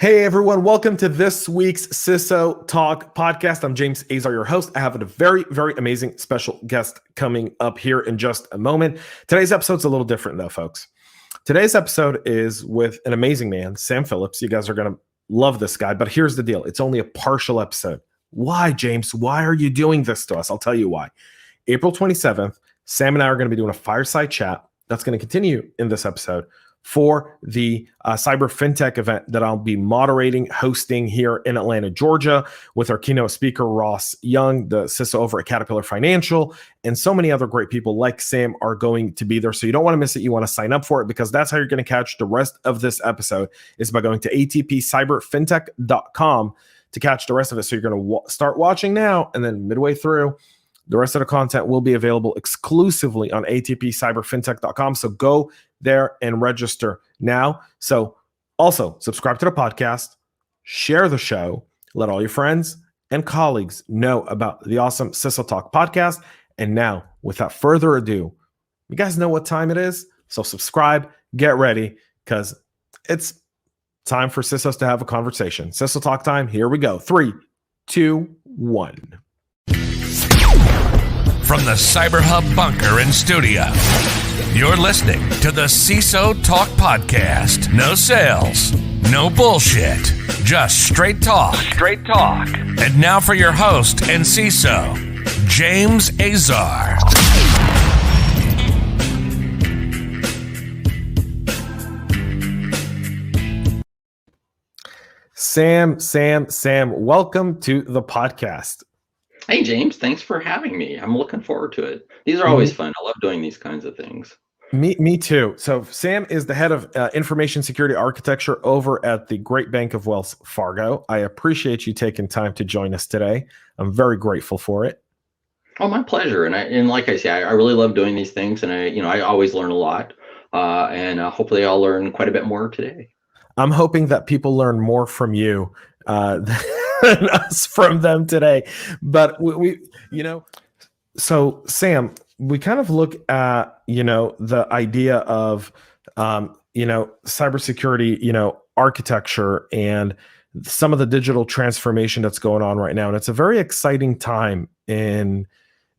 Hey everyone, welcome to this week's CISO Talk podcast. I'm James Azar, your host. I have a very, very amazing special guest coming up here in just a moment. Today's episode's a little different though, folks. Today's episode is with an amazing man, Sam Phillips. You guys are going to love this guy, but here's the deal. It's only a partial episode. Why, James? Why are you doing this to us? I'll tell you why. April 27th, Sam and I are going to be doing a fireside chat that's going to continue in this episode for the Cyber FinTech event that I'll be moderating, hosting here in Atlanta, Georgia, with our keynote speaker, Ross Young, the CISO over at Caterpillar Financial, and so many other great people like Sam are going to be there. So you don't want to miss it. You want to sign up for it because that's how you're going to catch the rest of this episode is by going to atpcyberfintech.com to catch the rest of it. So you're going to start watching now, and then midway through, the rest of the content will be available exclusively on atpcyberfintech.com. So go there and register now. So also subscribe to the podcast, share the show, let all your friends and colleagues know about the awesome CISO Talk podcast. And now, without further ado, you guys know what time it is. So subscribe, get ready, because it's time for CISOs to have a conversation. CISO Talk time. Here we go. 3, 2, 1. From the CyberHub bunker and studio, you're listening to the CISO Talk podcast. No sales, no bullshit, just straight talk. Straight talk. And now for your host and CISO, James Azar. Sam, welcome to the podcast. Hey, James, thanks for having me. I'm looking forward to it. These are always fun. I love doing these kinds of things. Me too. So Sam is the head of information security architecture over at the great bank of Wells Fargo. I appreciate you taking time to join us today. I'm very grateful for it. Oh, my pleasure. And like I say, I really love doing these things, and I always learn a lot. And hopefully, I'll learn quite a bit more today. I'm hoping that people learn more from you than us from them today. But so Sam, we kind of look at, the idea of, cybersecurity, architecture and some of the digital transformation that's going on right now. And it's a very exciting time in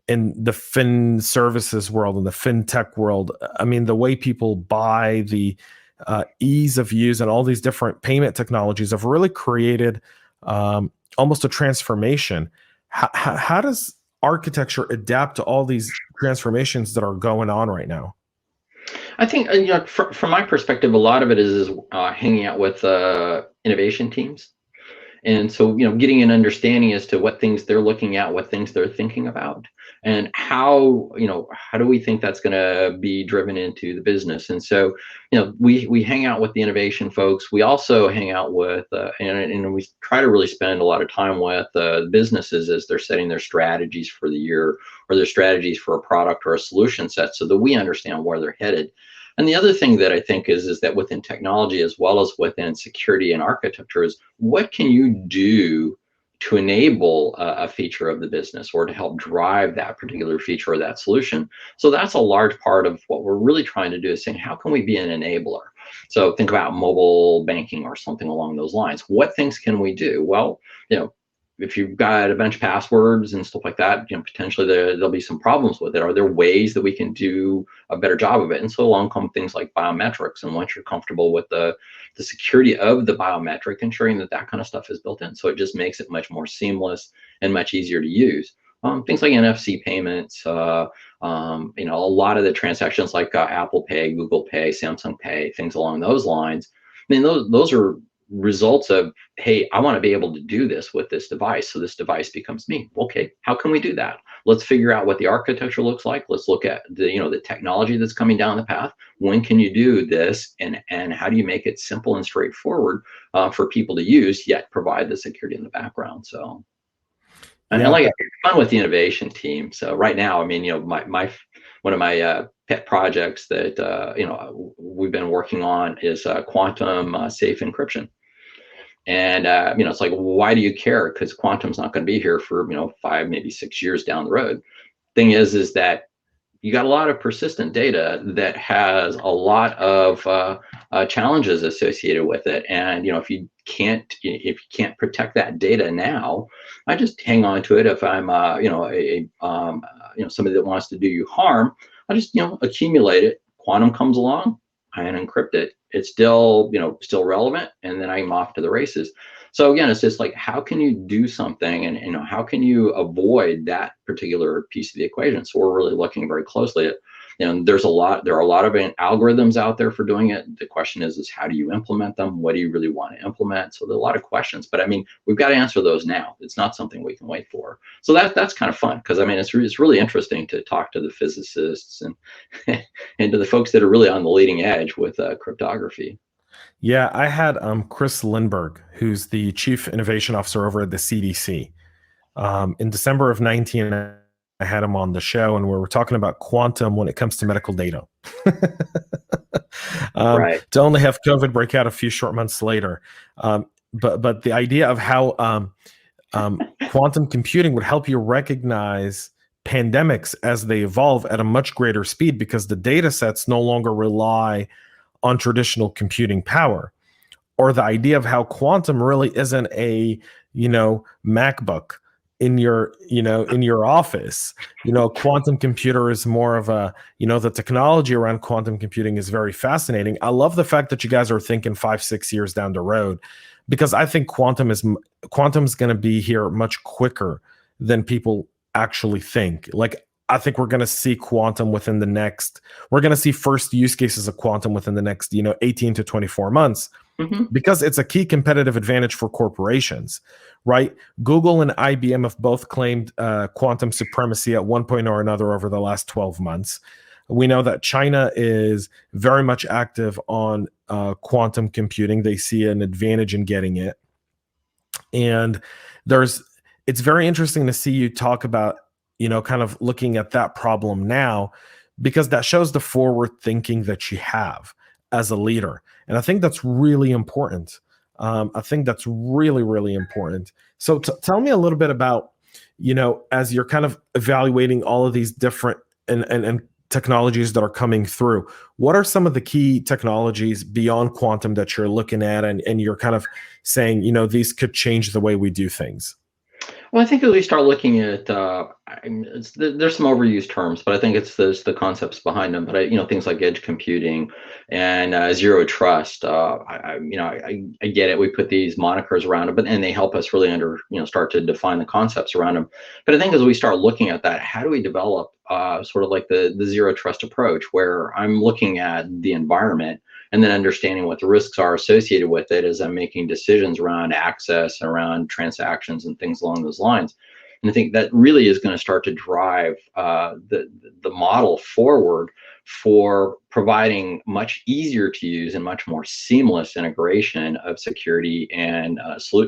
the fin services world and the fintech world. I mean, the way people buy, the ease of use and all these different payment technologies have really created almost a transformation. How does architecture adapt to all these transformations that are going on right now? I think, from my perspective, a lot of it is hanging out with innovation teams. And so, getting an understanding as to what things they're looking at, what things they're thinking about, and how do we think that's going to be driven into the business. And so, we hang out with the innovation folks. We also hang out with, and we try to really spend a lot of time with businesses as they're setting their strategies for the year or their strategies for a product or a solution set so that we understand where they're headed. And the other thing that I think is that within technology as well as within security and architecture is what can you do to enable a feature of the business or to help drive that particular feature or that solution. So that's a large part of what we're really trying to do is saying, how can we be an enabler? So think about mobile banking or something along those lines. What things can we do? Well, if you've got a bunch of passwords and stuff like that, potentially there'll be some problems with it. Are there ways that we can do a better job of it? And so along come things like biometrics. And once you're comfortable with the security of the biometric, ensuring that kind of stuff is built in. So it just makes it much more seamless and much easier to use. Things like NFC payments, a lot of the transactions like Apple Pay, Google Pay, Samsung Pay, things along those lines. I mean, those are results of, hey, I want to be able to do this with this device. So this device becomes me. Okay, how can we do that? Let's figure out what the architecture looks like. Let's look at the technology that's coming down the path. When can you do this? And how do you make it simple and straightforward for people to use, yet provide the security in the background? So, and like it's fun with the innovation team. So right now, I mean, one of my pet projects that we've been working on is quantum safe encryption. And it's like, why do you care? Because quantum's not going to be here for 5, maybe 6 years down the road. Thing is that you got a lot of persistent data that has a lot of challenges associated with it. And if you can't protect that data now, I just hang on to it. If I'm somebody that wants to do you harm, I just accumulate it. Quantum comes along, I unencrypt it. It's still relevant, and then I'm off to the races. So again, it's just like, how can you do something, and how can you avoid that particular piece of the equation? So we're really looking very closely at, there are a lot of algorithms out there for doing it. The question is how do you implement them? What do you really want to implement? So there are a lot of questions, but I mean, we've got to answer those now. It's not something we can wait for. So that's kind of fun, because I mean, it's really interesting to talk to the physicists and and to the folks that are really on the leading edge with cryptography. Yeah, I had Chris Lindbergh, who's the Chief Innovation Officer over at the CDC. In December of 19, I had him on the show, and we were talking about quantum when it comes to medical data. Right. To only have COVID break out a few short months later. But the idea of how quantum computing would help you recognize pandemics as they evolve at a much greater speed, because the data sets no longer rely on traditional computing power. Or the idea of how quantum really isn't a MacBook in your office. Quantum computer is more of a, the technology around quantum computing is very fascinating. I love the fact that you guys are thinking 5-6 years down the road, because I think quantum's going to be here much quicker than people actually think. Like, I think we're going to see we're going to see first use cases of quantum within the next 18 to 24 months. Mm-hmm. Because it's a key competitive advantage for corporations, right? Google and IBM have both claimed quantum supremacy at one point or another over the last 12 months. We know that China is very much active on quantum computing. They see an advantage in getting it. And it's very interesting to see you talk about, kind of looking at that problem now, because that shows the forward thinking that you have as a leader. And I think that's really important. I think that's really, really important. So tell me a little bit about, as you're kind of evaluating all of these different and technologies that are coming through, what are some of the key technologies beyond quantum that you're looking at and you're kind of saying, these could change the way we do things? Well, I think as we start looking at, there's some overused terms, but I think there's the concepts behind them. But things like edge computing and zero trust. I get it. We put these monikers around it, and they help us really start to define the concepts around them. But I think as we start looking at that, how do we develop sort of like the zero trust approach, where I'm looking at the environment and then understanding what the risks are associated with it as I'm making decisions around access, around transactions, and things along those lines. And I think that really is going to start to drive the model forward for providing much easier to use and much more seamless integration of security and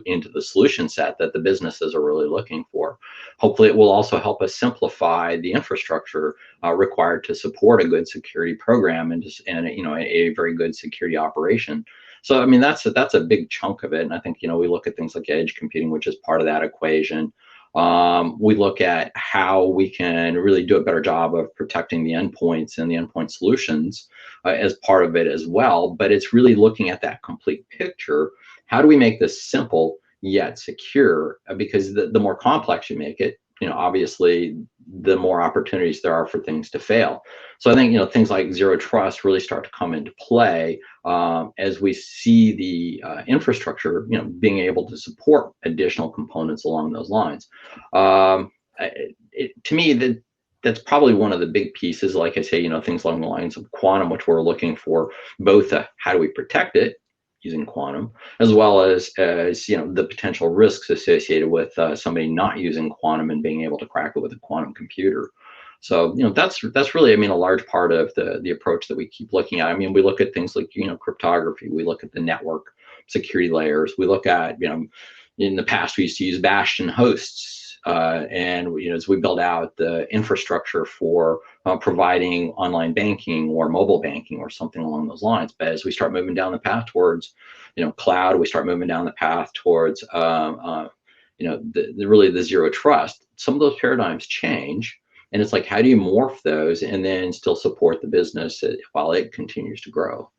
into the solution set that the businesses are really looking for. Hopefully, it will also help us simplify the infrastructure required to support a good security program and a very good security operation. So, I mean, that's a big chunk of it. And I think, we look at things like edge computing, which is part of that equation. We look at how we can really do a better job of protecting the endpoints and the endpoint solutions as part of it as well. But it's really looking at that complete picture. How do we make this simple yet secure? Because the more complex you make it, obviously, the more opportunities there are for things to fail. So I think, things like zero trust really start to come into play as we see the infrastructure, being able to support additional components along those lines. To me, that's probably one of the big pieces. Like I say, things along the lines of quantum, which we're looking for both how do we protect it using quantum, as well as the potential risks associated with somebody not using quantum and being able to crack it with a quantum computer. So that's really, a large part of the approach that we keep looking at. We look at things like cryptography. We look at the network security layers. We look at in the past we used to use Bastion hosts. And as we build out the infrastructure for providing online banking or mobile banking or something along those lines, but as we start moving down the path towards, cloud, we start moving down the path towards, really the zero trust. Some of those paradigms change, and it's like, how do you morph those and then still support the business while it continues to grow?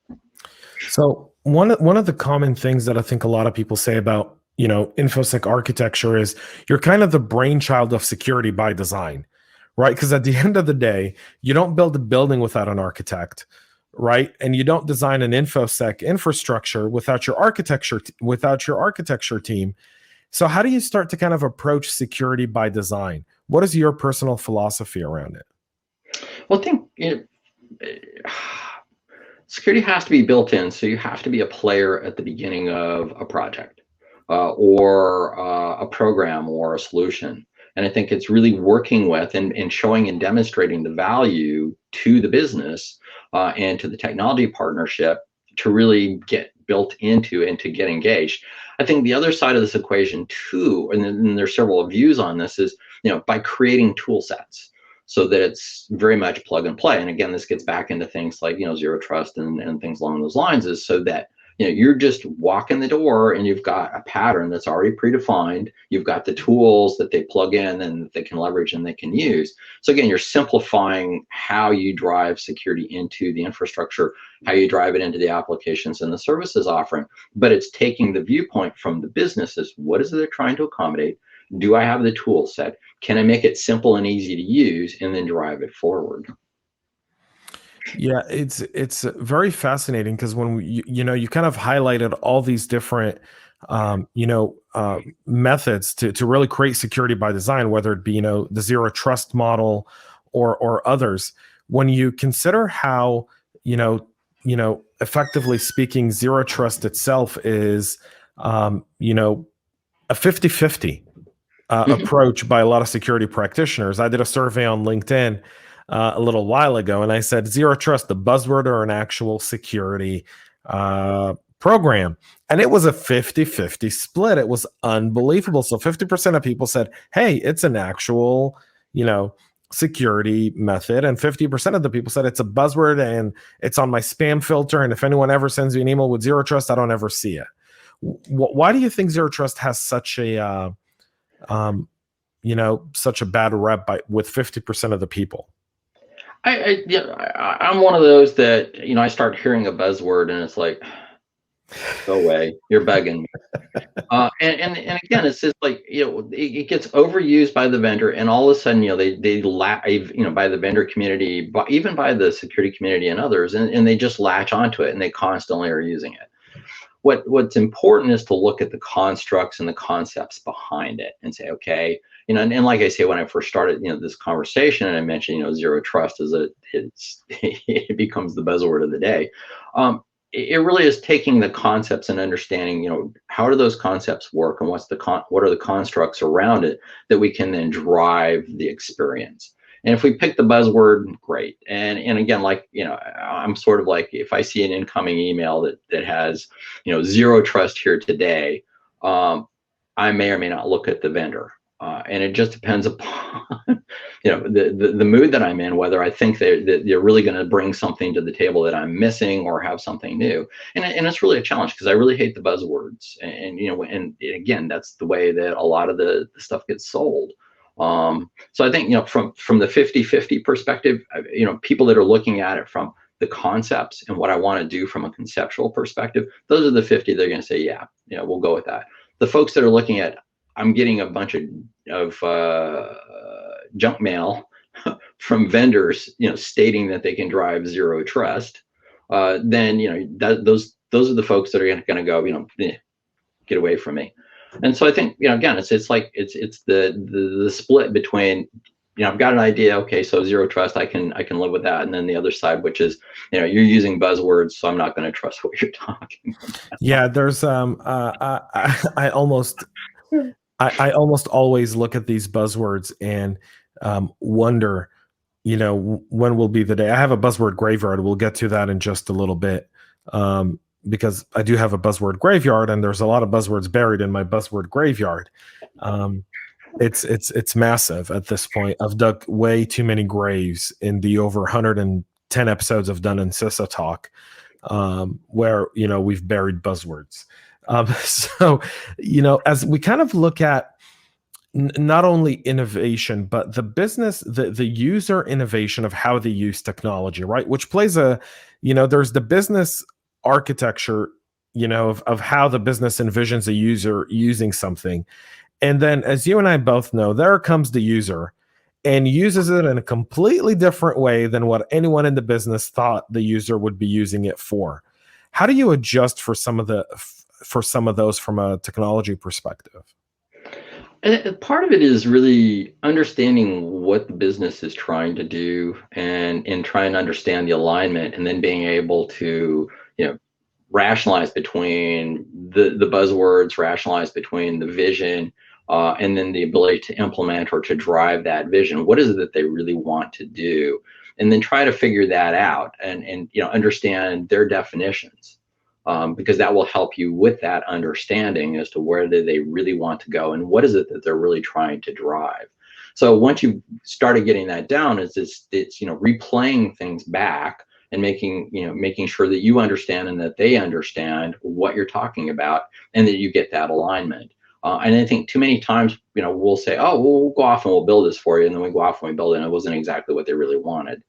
So one of the common things that I think a lot of people say about, infosec architecture is you're kind of the brainchild of security by design, right? Because at the end of the day, you don't build a building without an architect, right? And you don't design an infosec infrastructure without your architecture team. So how do you start to kind of approach security by design? What is your personal philosophy around it? Well, I think security has to be built in, so you have to be a player at the beginning of a project or a program or a solution. And I think it's really working with and showing and demonstrating the value to the business and to the technology partnership to really get built into and to get engaged. I think the other side of this equation too, and then there's several views on this, is by creating tool sets so that it's very much plug and play. And again, this gets back into things like zero trust and things along those lines, is so that you're just walking the door and you've got a pattern that's already predefined. You've got the tools that they plug in and they can leverage and they can use. So again, you're simplifying how you drive security into the infrastructure, how you drive it into the applications and the services offering. But it's taking the viewpoint from the businesses. What is it they're trying to accommodate? Do I have the tool set? Can I make it simple and easy to use and then drive it forward? Yeah, it's very fascinating because when you kind of highlighted all these different methods to really create security by design, whether it be the zero trust model or others. When you consider how effectively speaking, zero trust itself is a 50-50 approach by a lot of security practitioners. I did a survey on LinkedIn a little while ago, and I said, zero trust, the buzzword or an actual security program? And it was a 50-50 split. It was unbelievable. So 50% of people said, hey, it's an actual, security method. And 50% of the people said it's a buzzword and it's on my spam filter. And if anyone ever sends me an email with zero trust, I don't ever see it. Why do you think zero trust has such a, such a bad rep with 50% of the people? I'm one of those that, I start hearing a buzzword and it's like, go away, you're begging me. And again, it's just like, it gets overused by the vendor, and all of a sudden, they by the vendor community, but even by the security community and others, and they just latch onto it and they constantly are using it. What's important is to look at the constructs and the concepts behind it and say, okay, and like I say, when I first started, this conversation, and I mentioned, zero trust is it becomes the buzzword of the day. It really is taking the concepts and understanding, how do those concepts work, and what are the constructs around it that we can then drive the experience. And if we pick the buzzword, great. And again, like, I'm sort of like, if I see an incoming email that has, zero trust here today, I may or may not look at the vendor. And it just depends upon, the mood that I'm in, whether I think that they're really going to bring something to the table that I'm missing or have something new. And it's really a challenge because I really hate the buzzwords. And again, that's the way that a lot of the stuff gets sold. So I think, from the 50-50 perspective, people that are looking at it from the concepts and what I want to do from a conceptual perspective, those are the 50. They're going to say, yeah, we'll go with that. The folks that are looking at, I'm getting a bunch of junk mail from vendors, stating that they can drive zero trust. Then, those are the folks that are going to go, get away from me. And so I think, again, it's like it's the split between, I've got an idea. Okay, so zero trust, I can live with that. And then the other side, which is, you're using buzzwords, so I'm not going to trust what you're talking about. Yeah, there's I almost always look at these buzzwords and wonder, when will be the day. I have a buzzword graveyard. We'll get to that in just a little bit, because I do have a buzzword graveyard, and there's a lot of buzzwords buried in my buzzword graveyard. It's massive at this point. I've dug way too many graves in the over 110 episodes I've done in CISO Talk, where we've buried buzzwords. So, as we kind of look at not only innovation, but the business, the user innovation of how they use technology, right? Which plays there's the business architecture, of how the business envisions a user using something. And then, as you and I both know, there comes the user and uses it in a completely different way than what anyone in the business thought the user would be using it for. How do you adjust for some of those from a technology perspective? And part of it is really understanding what the business is trying to do and trying to understand the alignment, and then being able to, rationalize between the buzzwords, rationalize between the vision, and then the ability to implement or to drive that vision. What is it that they really want to do? And then try to figure that out and understand their definitions, because that will help you with that understanding as to where do they really want to go and what is it that they're really trying to drive. So once you started getting that down, it's replaying things back and making sure that you understand and that they understand what you're talking about, and that you get that alignment. And I think too many times, we'll say, oh, we'll go off and we'll build this for you. And then we go off and we build it, and it wasn't exactly what they really wanted.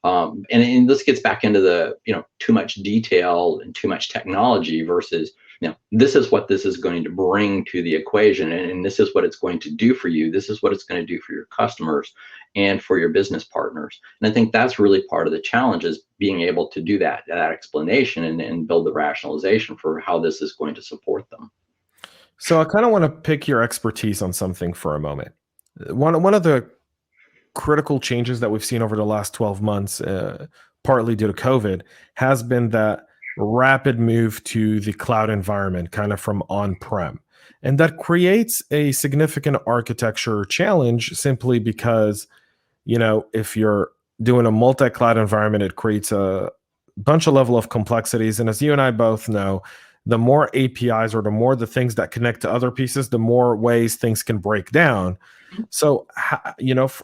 And this gets back into the, too much detail and too much technology versus, this is what this is going to bring to the equation. And this is what it's going to do for you. This is what it's going to do for your customers and for your business partners. And I think that's really part of the challenge, is being able to do that explanation and build the rationalization for how this is going to support them. So I kind of want to pick your expertise on something for a moment. One of the critical changes that we've seen over the last 12 months, partly due to COVID, has been that rapid move to the cloud environment, kind of from on-prem. And that creates a significant architecture challenge, simply because, if you're doing a multi-cloud environment, it creates a bunch of level of complexities. And as you and I both know, the more APIs, or the more the things that connect to other pieces, the more ways things can break down. So,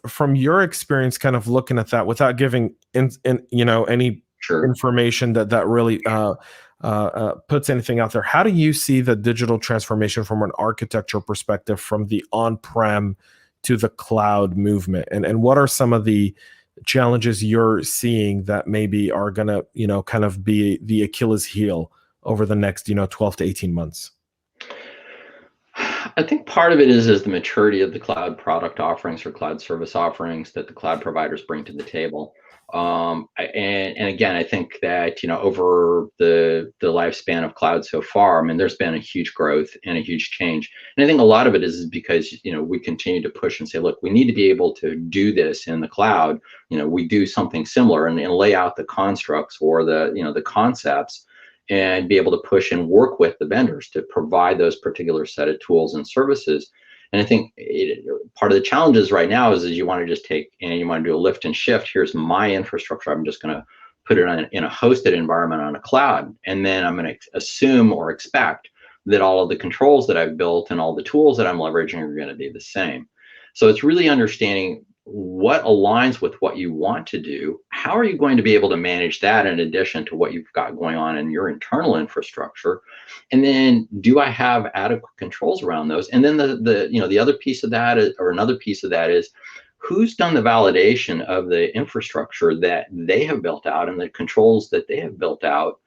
from your experience, kind of looking at that without giving any Sure. information that really puts anything out there, how do you see the digital transformation from an architecture perspective, from the on-prem to the cloud movement? And what are some of the challenges you're seeing that maybe are going to, kind of be the Achilles heel over the next, 12 to 18 months? I think part of it is the maturity of the cloud product offerings or cloud service offerings that the cloud providers bring to the table. And again, I think that, over the lifespan of cloud so far, there's been a huge growth and a huge change. And I think a lot of it is because, we continue to push and say, look, we need to be able to do this in the cloud. We do something similar and lay out the constructs or the concepts, and be able to push and work with the vendors to provide those particular set of tools and services. And I think part of the challenges right now is you want to just take, you want to do a lift and shift. Here's my infrastructure. I'm just going to put it in a hosted environment on a cloud. And then I'm going to assume or expect that all of the controls that I've built and all the tools that I'm leveraging are going to be the same. So it's really understanding what aligns with what you want to do. How are you going to be able to manage that in addition to what you've got going on in your internal infrastructure? And then, do I have adequate controls around those? And then the other piece of that is, or another piece of that is, who's done the validation of the infrastructure that they have built out and the controls that they have built out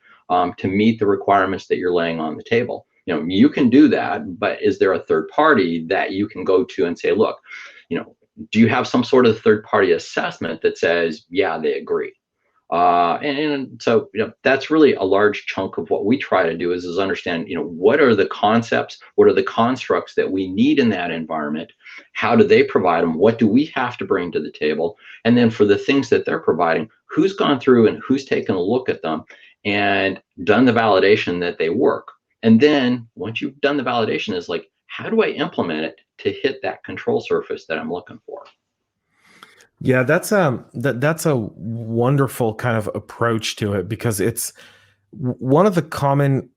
to meet the requirements that you're laying on the table? You can do that, but is there a third party that you can go to and say, look, do you have some sort of third-party assessment that says, yeah, they agree? And so, that's really a large chunk of what we try to do is understand, what are the concepts, what are the constructs that we need in that environment? How do they provide them? What do we have to bring to the table? And then for the things that they're providing, who's gone through and who's taken a look at them and done the validation that they work? And then once you've done the validation, is like, how do I implement it to hit that control surface that I'm looking for? Yeah, that's a wonderful kind of approach to it, because it's one of the common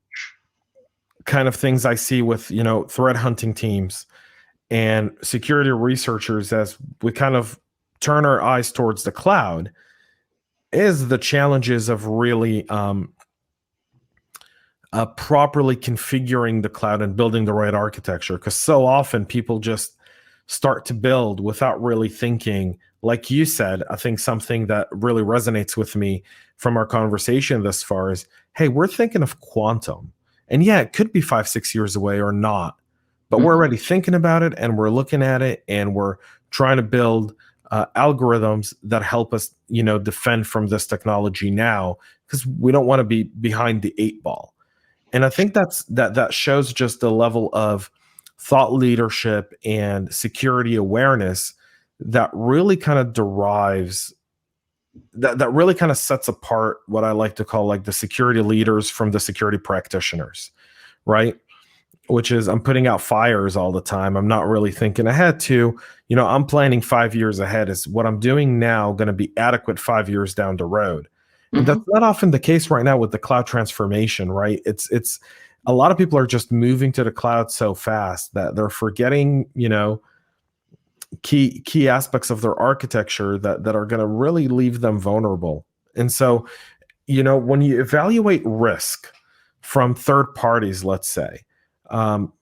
kind of things I see with, threat hunting teams and security researchers as we kind of turn our eyes towards the cloud, is the challenges of really properly configuring the cloud and building the right architecture. Because so often people just start to build without really thinking like you said, I think something that really resonates with me from our conversation thus far is, hey, we're thinking of quantum. And yeah, it could be 5-6 years away or not, but we're already thinking about it, and we're looking at it, and we're trying to build algorithms that help us, defend from this technology now, because we don't want to be behind the 8 ball. And I think that shows just the level of thought leadership and security awareness that really kind of derives, that really kind of sets apart what I like to call like the security leaders from the security practitioners, right? Which is, I'm putting out fires all the time. I'm not really thinking ahead to, I'm planning 5 years ahead. Is what I'm doing now going to be adequate 5 years down the road? And that's not often the case right now with the cloud transformation, right? It's a lot of people are just moving to the cloud so fast that they're forgetting, key aspects of their architecture that are going to really leave them vulnerable. And so, when you evaluate risk from third parties, let's say, do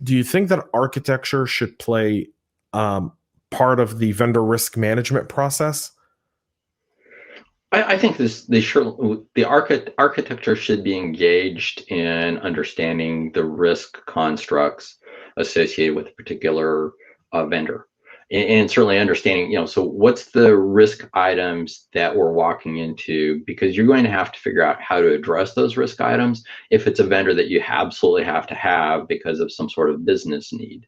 you think that architecture should play part of the vendor risk management process? I think the architecture should be engaged in understanding the risk constructs associated with a particular vendor, and certainly understanding, so what's the risk items that we're walking into, because you're going to have to figure out how to address those risk items if it's a vendor that you absolutely have to have because of some sort of business need.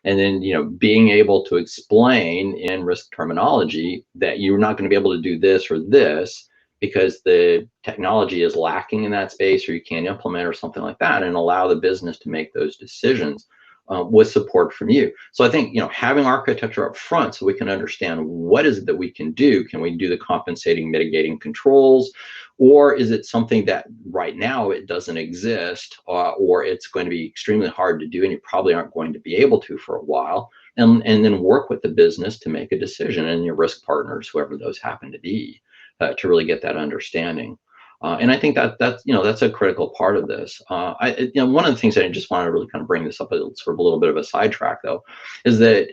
And then, being able to explain in risk terminology that you're not going to be able to do this or this because the technology is lacking in that space, or you can't implement or something like that, and allow the business to make those decisions with support from you. So I think, having architecture up front so we can understand what is it that we can do. Can we do the compensating, mitigating controls? Or is it something that right now it doesn't exist, or it's going to be extremely hard to do, and you probably aren't going to be able to for a while, and then work with the business to make a decision, and your risk partners, whoever those happen to be, to really get that understanding. And I think that's a critical part of this. One of the things that I just wanted to really kind of bring this up, sort of a little bit of a sidetrack though, is that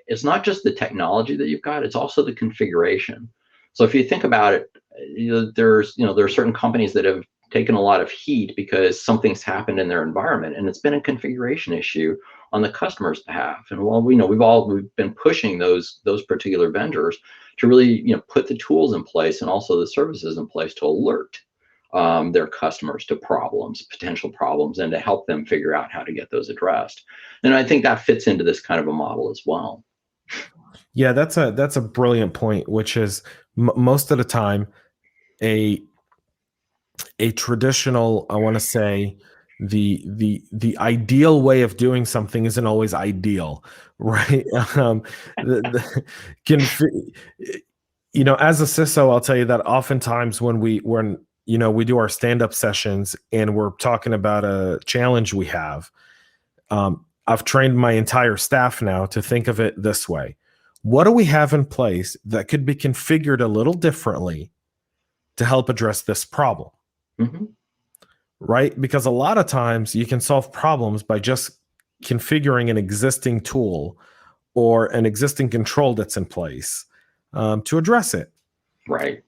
it's not just the technology that you've got; it's also the configuration. So if you think about it, there are certain companies that have taken a lot of heat because something's happened in their environment, and it's been a configuration issue on the customer's behalf. And while we've been pushing those particular vendors to really put the tools in place and also the services in place to alert their customers to potential problems, and to help them figure out how to get those addressed. And I think that fits into this kind of a model as well. Yeah, that's a brilliant point, which is most of the time a traditional, I want to say, the ideal way of doing something isn't always ideal, right? As a CISO, I'll tell you that oftentimes when we do our stand-up sessions and we're talking about a challenge we have, I've trained my entire staff now to think of it this way: what do we have in place that could be configured a little differently to help address this problem? Right? Because a lot of times you can solve problems by just configuring an existing tool or an existing control that's in place to address it. Right.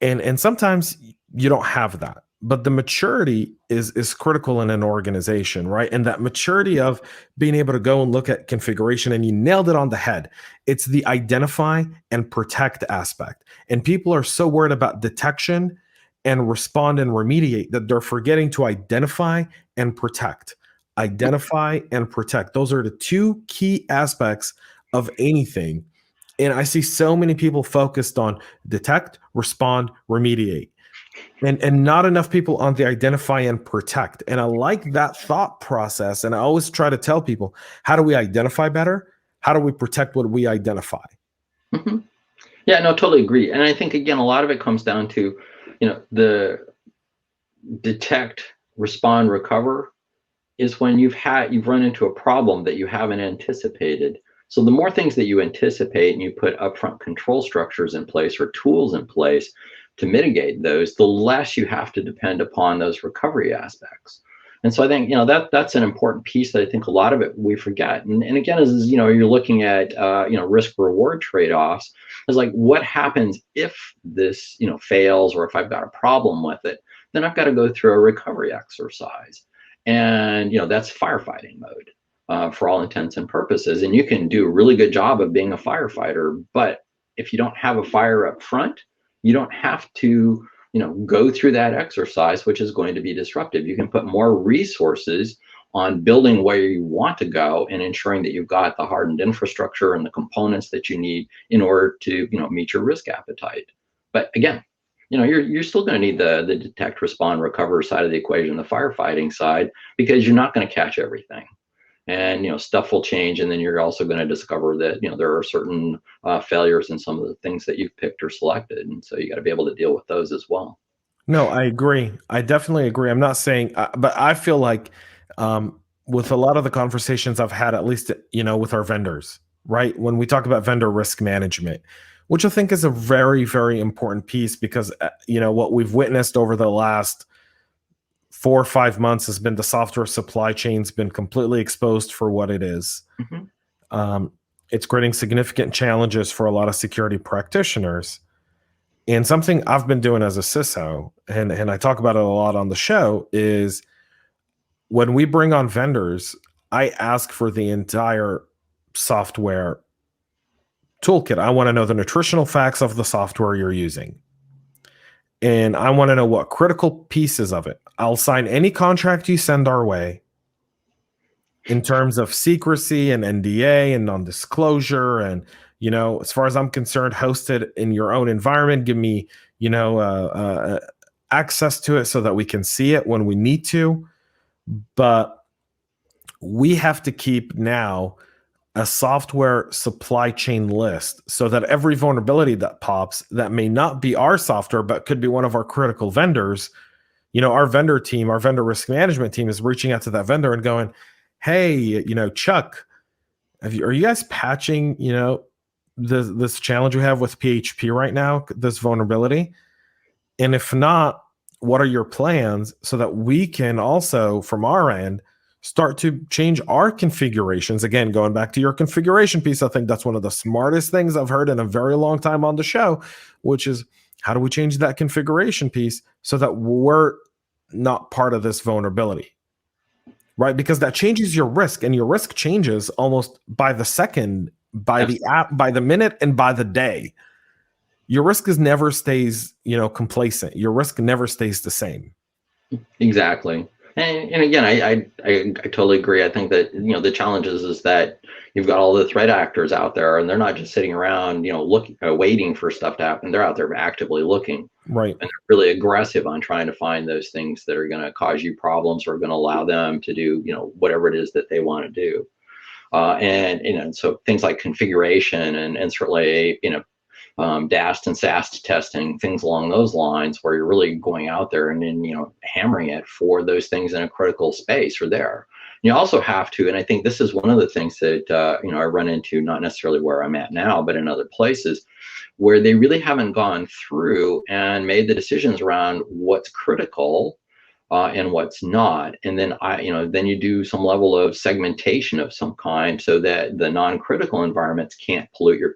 And sometimes you don't have that. But the maturity is critical in an organization, right? And that maturity of being able to go and look at configuration, and you nailed it on the head. It's the identify and protect aspect. And people are so worried about detection and respond and remediate that they're forgetting to identify and protect. Identify and protect. Those are the two key aspects of anything. And I see so many people focused on detect, respond, remediate. And not enough people on the identify and protect. And I like that thought process. And I always try to tell people, how do we identify better? How do we protect what we identify? Yeah, no, totally agree. And I think, again, a lot of it comes down to, the detect, respond, recover is when you've run into a problem that you haven't anticipated. So the more things that you anticipate and you put upfront control structures in place or tools in place to mitigate those, the less you have to depend upon those recovery aspects. And so I think, that's an important piece that I think a lot of it we forget. And again, is you're looking at, risk reward trade-offs. Is like, what happens if this, fails, or if I've got a problem with it, then I've got to go through a recovery exercise. And, that's firefighting mode for all intents and purposes. And you can do a really good job of being a firefighter, but if you don't have a fire up front, you don't have to go through that exercise, which is going to be disruptive. You can put more resources on building where you want to go and ensuring that you've got the hardened infrastructure and the components that you need in order to meet your risk appetite. But again, you're still going to need the detect, respond, recover side of the equation, the firefighting side, because you're not going to catch everything. And stuff will change, and then you're also going to discover that there are certain failures in some of the things that you've picked or selected, and so you got to be able to deal with those as well. No, I agree. I definitely agree. I'm not saying, but I feel like with a lot of the conversations I've had, at least with our vendors, right? When we talk about vendor risk management, which I think is a very, very important piece, because what we've witnessed over the last 4 or 5 months has been the software supply chain's been completely exposed for what it is. Mm-hmm. It's creating significant challenges for a lot of security practitioners. And something I've been doing as a CISO, and I talk about it a lot on the show, is when we bring on vendors, I ask for the entire software toolkit. I want to know the nutritional facts of the software you're using. And I want to know what critical pieces of it. I'll sign any contract you send our way in terms of secrecy and NDA and non-disclosure. And, as far as I'm concerned, host it in your own environment. Give me, access to it so that we can see it when we need to. But we have to keep now a software supply chain list so that every vulnerability that pops that may not be our software, but could be one of our critical vendors, our vendor team, our vendor risk management team is reaching out to that vendor and going, hey, Chuck, are you guys patching, this challenge we have with PHP right now, this vulnerability? And if not, what are your plans so that we can also, from our end, start to change our configurations? Again, going back to your configuration piece, I think that's one of the smartest things I've heard in a very long time on the show, which is, how do we change that configuration piece so that we're not part of this vulnerability, right? Because that changes your risk, and your risk changes almost by the second, by the app, by the minute, and by the day. Your risk never stays, complacent. Your risk never stays the same. Exactly. And again, I totally agree. I think that, the challenge is that you've got all the threat actors out there, and they're not just sitting around, looking, waiting for stuff to happen. They're out there actively looking. Right. And they're really aggressive on trying to find those things that are going to cause you problems, or going to allow them to do, whatever it is that they want to do. And so things like configuration and certainly, DAST and SAST testing, things along those lines, where you're really going out there and then, hammering it for those things in a critical space are there. You also have to, and I think this is one of the things that, I run into, not necessarily where I'm at now, but in other places, where they really haven't gone through and made the decisions around what's critical and what's not. And then then you do some level of segmentation of some kind so that the non-critical environments can't pollute your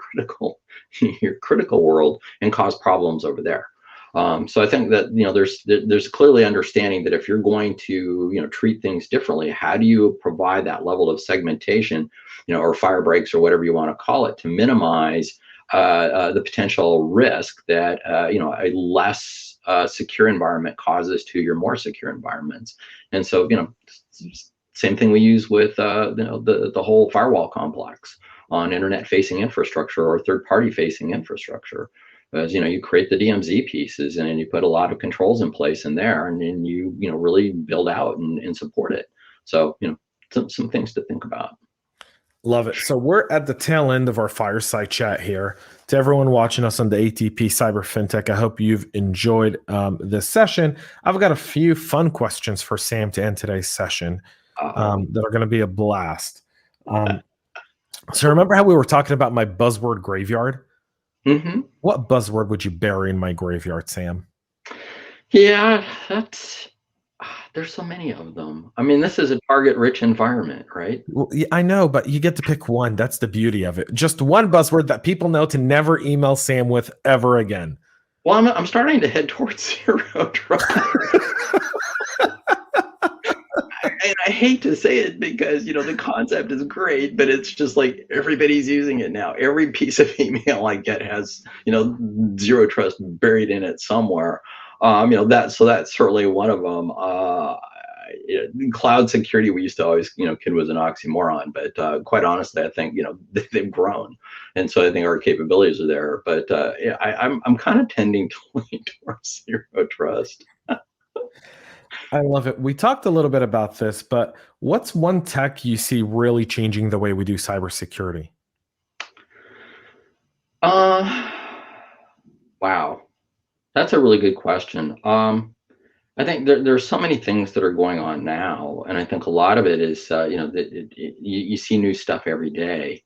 critical world and cause problems over there. So I think that there's clearly understanding that if you're going to treat things differently, how do you provide that level of segmentation, or fire breaks, or whatever you want to call it, to minimize the potential risk that a less secure environment causes to your more secure environments. And so same thing we use with the whole firewall complex on internet facing infrastructure or third party facing infrastructure. As you create the DMZ pieces, and then you put a lot of controls in place in there, and then you really build out and support it. So some things to think about. Love it. So we're at the tail end of our fireside chat here. To everyone watching us on the ATP Cyber FinTech, I hope you've enjoyed this session. I've got a few fun questions for Sam to end today's session that are going to be a blast. So remember how we were talking about my buzzword graveyard? Mm-hmm. What buzzword would you bury in my graveyard, Sam? Yeah, that's There's so many of them. I mean, this is a target-rich environment, right? Well, yeah, I know, but you get to pick one. That's the beauty of it. Just one buzzword that people know to never email Sam with ever again. Well, I'm starting to head towards zero trust. And I hate to say it because, the concept is great, but it's just like everybody's using it now. Every piece of email I get has, zero trust buried in it somewhere. That's certainly one of them. Cloud security, we used to always, kid was an oxymoron, but quite honestly, I think, they've grown. And so I think our capabilities are there, but I'm kind of tending to lean towards zero trust. I love it. We talked a little bit about this, but what's one tech you see really changing the way we do cybersecurity? Wow. That's a really good question. I think there's so many things that are going on now, and I think a lot of it is, you see new stuff every day.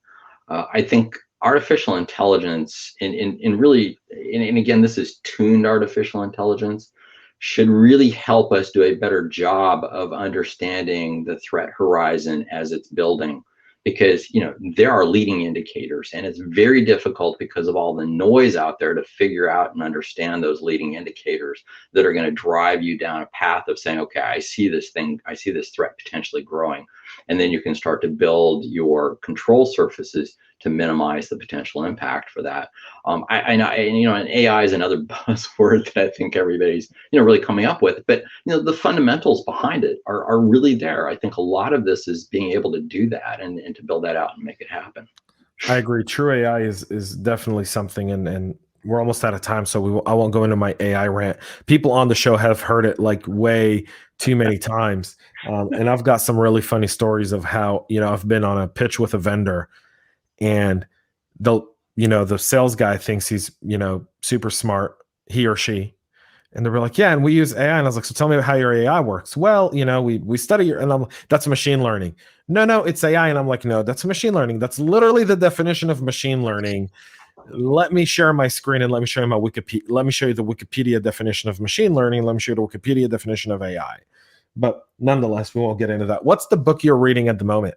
I think artificial intelligence, and really, and again, this is tuned artificial intelligence, should really help us do a better job of understanding the threat horizon as it's building. Because there are leading indicators, and it's very difficult because of all the noise out there to figure out and understand those leading indicators that are going to drive you down a path of saying, okay, I see this threat potentially growing, and then you can start to build your control surfaces to minimize the potential impact for that. I know, and AI is another buzzword that I think everybody's really coming up with, but the fundamentals behind it are really there. I think a lot of this is being able to do that and to build that out and make it happen. I agree. True AI is definitely something, and we're almost out of time, so I won't go into my AI rant. People on the show have heard it like way too many times, and I've got some really funny stories of how I've been on a pitch with a vendor, and the sales guy thinks he's super smart, he or she. And they were like, yeah, and we use AI. And I was like, so tell me how your AI works. Well, we study and I'm like, that's machine learning. No, it's AI. And I'm like, no, that's machine learning. That's literally the definition of machine learning. Let me share my screen and let me show you my Wikipedia. Let me show you the Wikipedia definition of machine learning. Let me show you the Wikipedia definition of AI. But nonetheless, we won't get into that. What's the book you're reading at the moment?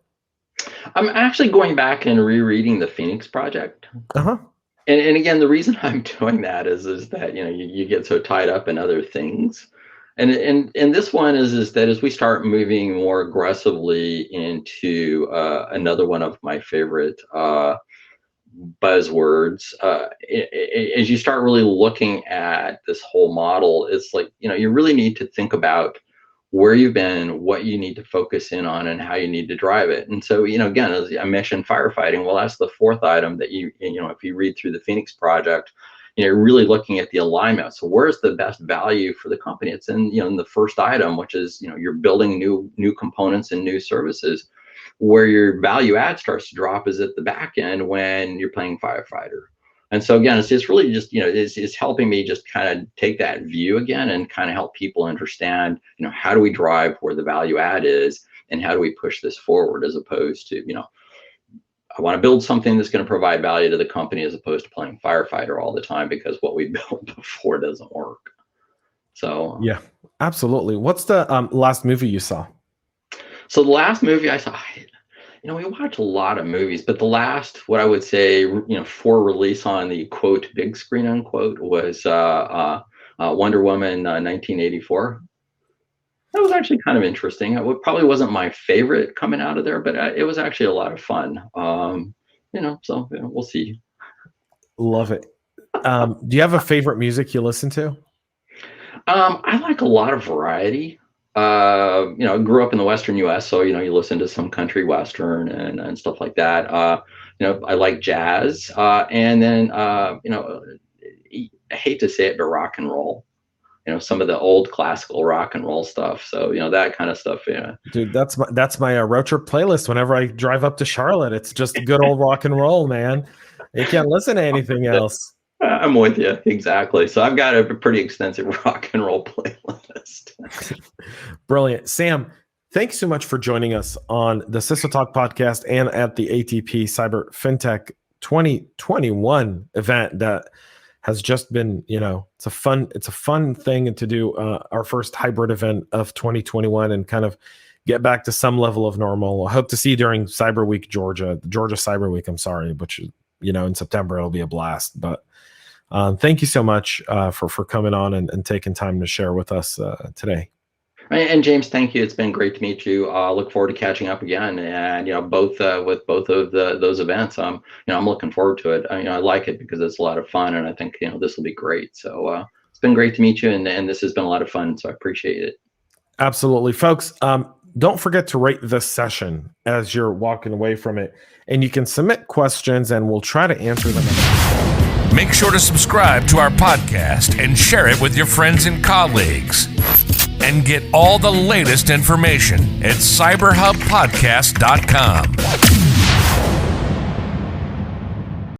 I'm actually going back and rereading the Phoenix Project. Uh-huh. And again, the reason I'm doing that is that you get so tied up in other things, and this one is that as we start moving more aggressively into another one of my favorite buzzwords, as you start really looking at this whole model, it's like you really need to think about where you've been, what you need to focus in on, and how you need to drive it. And so, again, as I mentioned, firefighting. Well, that's the fourth item that if you read through the Phoenix Project, you're really looking at the alignment. So where's the best value for the company? It's in, in the first item, which is, you're building new components and new services. Where your value add starts to drop is at the back end when you're playing firefighter. And so again, it's really just, it's helping me just kind of take that view again and kind of help people understand, how do we drive where the value add is and how do we push this forward, as opposed to, I want to build something that's going to provide value to the company as opposed to playing firefighter all the time because what we built before doesn't work. So yeah, absolutely. What's the last movie you saw? So the last movie I saw, we watch a lot of movies, but the last, what I would say, for release on the quote big screen unquote, was Wonder Woman 1984. That was actually kind of interesting. It probably wasn't my favorite coming out of there, but it was actually a lot of fun. So we'll see. Love it. Do you have a favorite music you listen to? I like a lot of variety. I grew up in the Western U.S., so you listen to some country western and stuff like that. I like jazz, and then I hate to say it, but rock and roll. Some of the old classical rock and roll stuff. So that kind of stuff. Yeah, dude, that's my road trip playlist. Whenever I drive up to Charlotte, it's just good old rock and roll, man. You can't listen to anything else. I'm with you. Exactly. So I've got a pretty extensive rock and roll playlist. Brilliant. Sam, thanks so much for joining us on the CISO Talk podcast and at the ATP Cyber FinTech 2021 event that has just been, it's a fun thing to do. Our first hybrid event of 2021 and kind of get back to some level of normal. I hope to see you during Cyber Week, Georgia Cyber Week. I'm sorry, which in September it'll be a blast. But thank you so much for coming on and taking time to share with us today. And James, thank you. It's been great to meet you. Look forward to catching up again, and both with both of those events. I'm looking forward to it. I like it because it's a lot of fun, and I think this will be great. So it's been great to meet you, and this has been a lot of fun. So I appreciate it. Absolutely, folks. Don't forget to rate this session as you're walking away from it, and you can submit questions, and we'll try to answer them. Make sure to subscribe to our podcast and share it with your friends and colleagues. And get all the latest information at cyberhubpodcast.com.